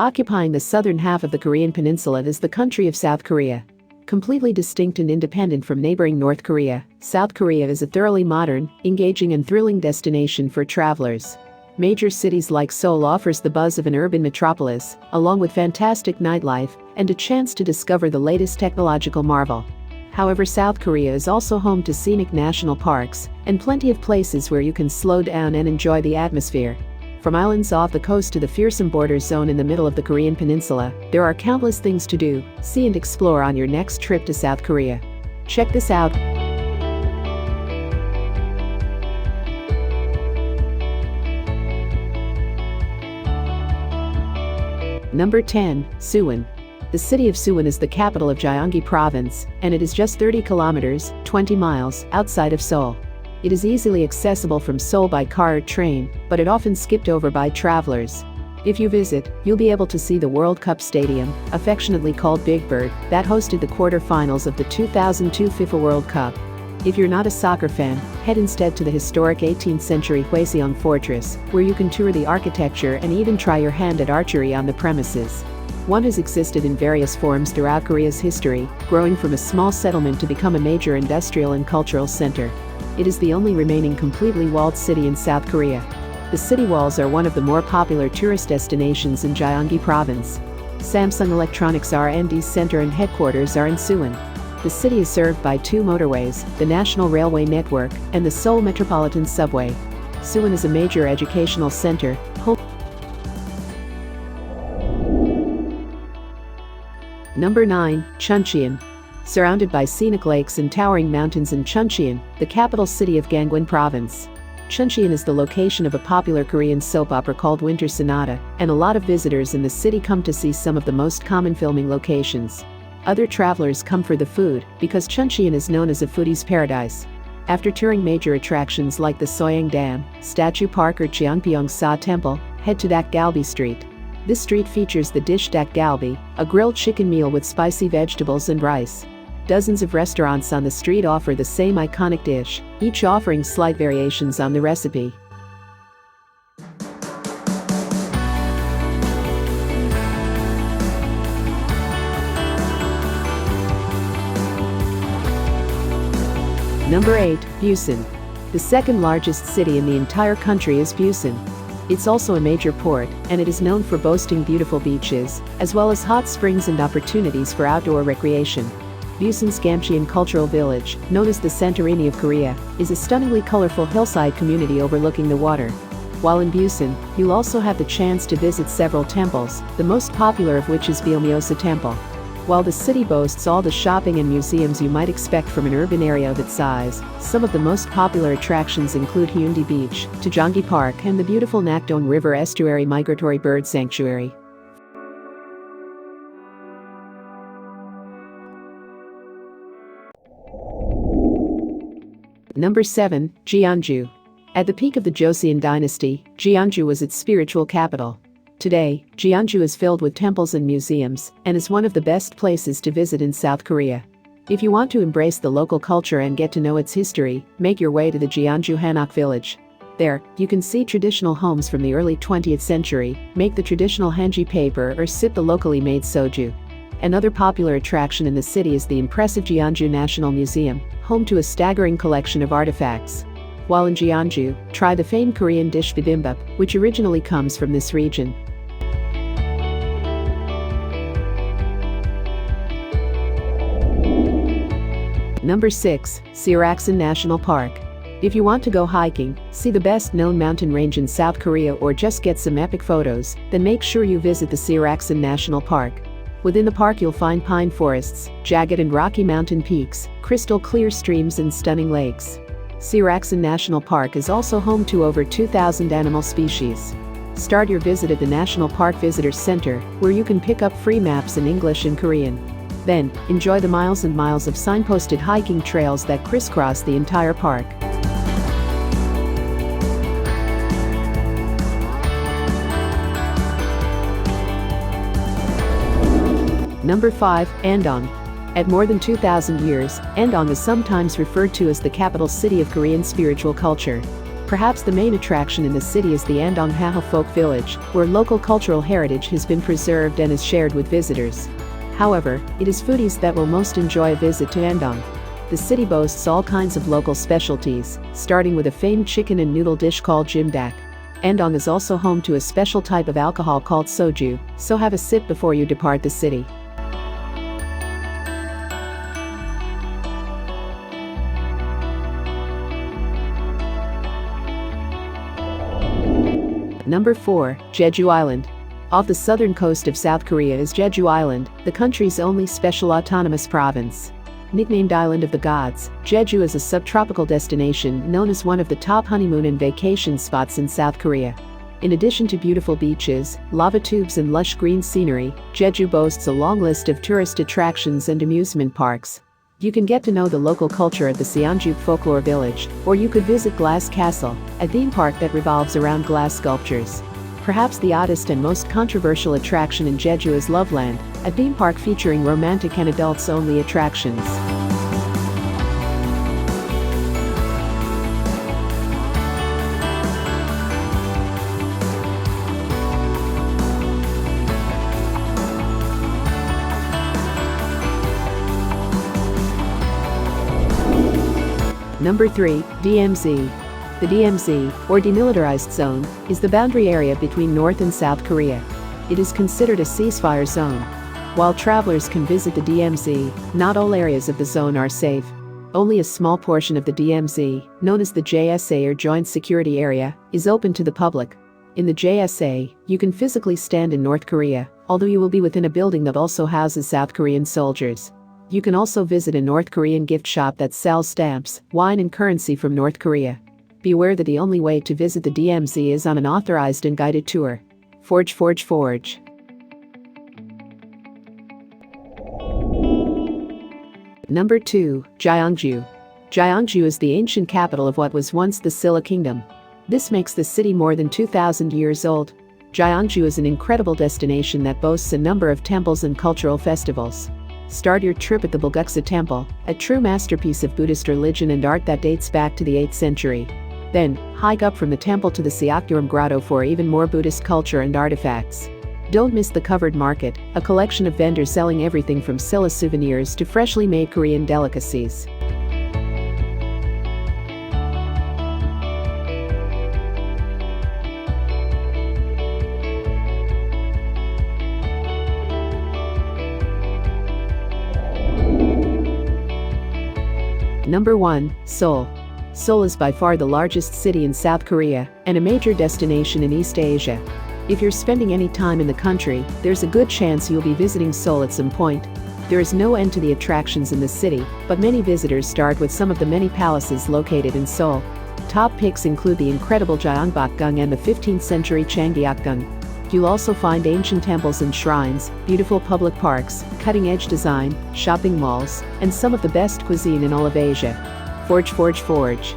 Occupying the southern half of the Korean Peninsula is the country of South Korea. Completely distinct and independent from neighboring North Korea, South Korea is a thoroughly modern, engaging and thrilling destination for travelers. Major cities like Seoul offers the buzz of an urban metropolis, along with fantastic nightlife and a chance to discover the latest technological marvel. However, South Korea is also home to scenic national parks and plenty of places where you can slow down and enjoy the atmosphere. From islands off the coast to the fearsome border zone in the middle of the Korean Peninsula, there are countless things to do, see and explore on your next trip to South Korea. Check this out. Number 10. SUWON. The city of SUWON is the capital of GYEONJU province, and it is just 30 kilometers, 20 miles, outside of Seoul. It is easily accessible from Seoul by car or train, but it often skipped over by travelers. If you visit, you'll be able to see the World Cup Stadium, affectionately called Big Bird, that hosted the quarter-finals of the 2002 FIFA World Cup. If you're not a soccer fan, head instead to the historic 18th century Hwaseong Fortress, where you can tour the architecture and even try your hand at archery on the premises. One has existed in various forms throughout Korea's history, growing from a small settlement to become a major industrial and cultural center. It is the only remaining completely walled city in South Korea. The city walls are one of the more popular tourist destinations in GYEONJU province. Samsung Electronics R&D center and headquarters are in SUWON. The city is served by two motorways, the National Railway Network and the Seoul Metropolitan Subway. SUWON is a major educational center, home. Number 9. CHUNCHEON. Surrounded by scenic lakes and towering mountains in CHUNCHEON, the capital city of Gangwon province. CHUNCHEON is the location of a popular Korean soap opera called Winter Sonata, and a lot of visitors in the city come to see some of the most common filming locations. Other travelers come for the food, because CHUNCHEON is known as a foodie's paradise. After touring major attractions like the Soyang Dam, Statue Park or Cheongpyeong-sa Temple, head to Dakgalbi Street. This street features the dish Dakgalbi, a grilled chicken meal with spicy vegetables and rice. Dozens of restaurants on the street offer the same iconic dish, each offering slight variations on the recipe. Number 8. BUSAN. The second largest city in the entire country is BUSAN. It's also a major port, and it is known for boasting beautiful beaches, as well as hot springs and opportunities for outdoor recreation. Busan's Gamcheon Cultural Village, known as the Santorini of Korea, is a stunningly colorful hillside community overlooking the water. While in Busan, you'll also have the chance to visit several temples, the most popular of which is Gyeongju Temple. While the city boasts all the shopping and museums you might expect from an urban area of its size, some of the most popular attractions include Hyundai Beach, Taejongi Park and the beautiful Nakdong River Estuary Migratory Bird Sanctuary. Number 7. JEONJU. At the peak of the Joseon dynasty, JEONJU was its spiritual capital. Today, JEONJU is filled with temples and museums, and is one of the best places to visit in South Korea. If you want to embrace the local culture and get to know its history, make your way to the JEONJU Hanok village. There, you can see traditional homes from the early 20th century, make the traditional hanji paper or sip the locally made soju. Another popular attraction in the city is the impressive JEONJU National Museum, home to a staggering collection of artifacts. While in JEONJU, try the famed Korean dish bibimbap, which originally comes from this region. Number 6. SEORAKSAN National Park. If you want to go hiking, see the best-known mountain range in South Korea or just get some epic photos, then make sure you visit the SEORAKSAN National Park. Within the park you'll find pine forests, jagged and rocky mountain peaks, crystal-clear streams and stunning lakes. SEORAKSAN National Park is also home to over 2,000 animal species. Start your visit at the National Park Visitor Center, where you can pick up free maps in English and Korean. Then, enjoy the miles and miles of signposted hiking trails that crisscross the entire park. Number 5. ANDONG. At more than 2,000 years, ANDONG is sometimes referred to as the capital city of Korean spiritual culture. Perhaps the main attraction in the city is the Andong folk village, where local cultural heritage has been preserved and is shared with visitors. However, it is foodies that will most enjoy a visit to Andong. The city boasts all kinds of local specialties, starting with a famed chicken and noodle dish called jimdak. Andong is also home to a special type of alcohol called soju, so have a sip before you depart the city. Number 4, Jeju Island. Off the southern coast of South Korea is Jeju Island, the country's only special autonomous province. Nicknamed Island of the Gods, Jeju is a subtropical destination known as one of the top honeymoon and vacation spots in South Korea. In addition to beautiful beaches, lava tubes and lush green scenery, Jeju boasts a long list of tourist attractions and amusement parks. You can get to know the local culture at the JEONJU folklore village, or you could visit Glass Castle, a theme park that revolves around glass sculptures. Perhaps the oddest and most controversial attraction in Jeju is Loveland, a theme park featuring romantic and adults-only attractions. Number 3, DMZ. The DMZ, or Demilitarized Zone, is the boundary area between North and South Korea. It is considered a ceasefire zone. While travelers can visit the DMZ, not all areas of the zone are safe. Only a small portion of the DMZ, known as the JSA or Joint Security Area, is open to the public. In the JSA, you can physically stand in North Korea, although you will be within a building that also houses South Korean soldiers. You can also visit a North Korean gift shop that sells stamps, wine and currency from North Korea. Be aware that the only way to visit the DMZ is on an authorized and guided tour. Forge. Number 2, GYEONGJU. GYEONGJU is the ancient capital of what was once the Silla Kingdom. This makes the city more than 2,000 years old. GYEONGJU is an incredible destination that boasts a number of temples and cultural festivals. Start your trip at the Bulguksa Temple, a true masterpiece of Buddhist religion and art that dates back to the 8th century. Then, hike up from the temple to the Seoraksan Grotto for even more Buddhist culture and artifacts. Don't miss the covered market, a collection of vendors selling everything from Silla souvenirs to freshly made Korean delicacies. Number 1, Seoul. Seoul is by far the largest city in South Korea and a major destination in East Asia. If you're spending any time in the country, there's a good chance you'll be visiting Seoul at some point. There is no end to the attractions in the city, but many visitors start with some of the many palaces located in Seoul. Top picks include the incredible Gyeongbokgung and the 15th century Changgyeokgung. You'll also find ancient temples and shrines, beautiful public parks, cutting-edge design, shopping malls, and some of the best cuisine in all of Asia. Forge.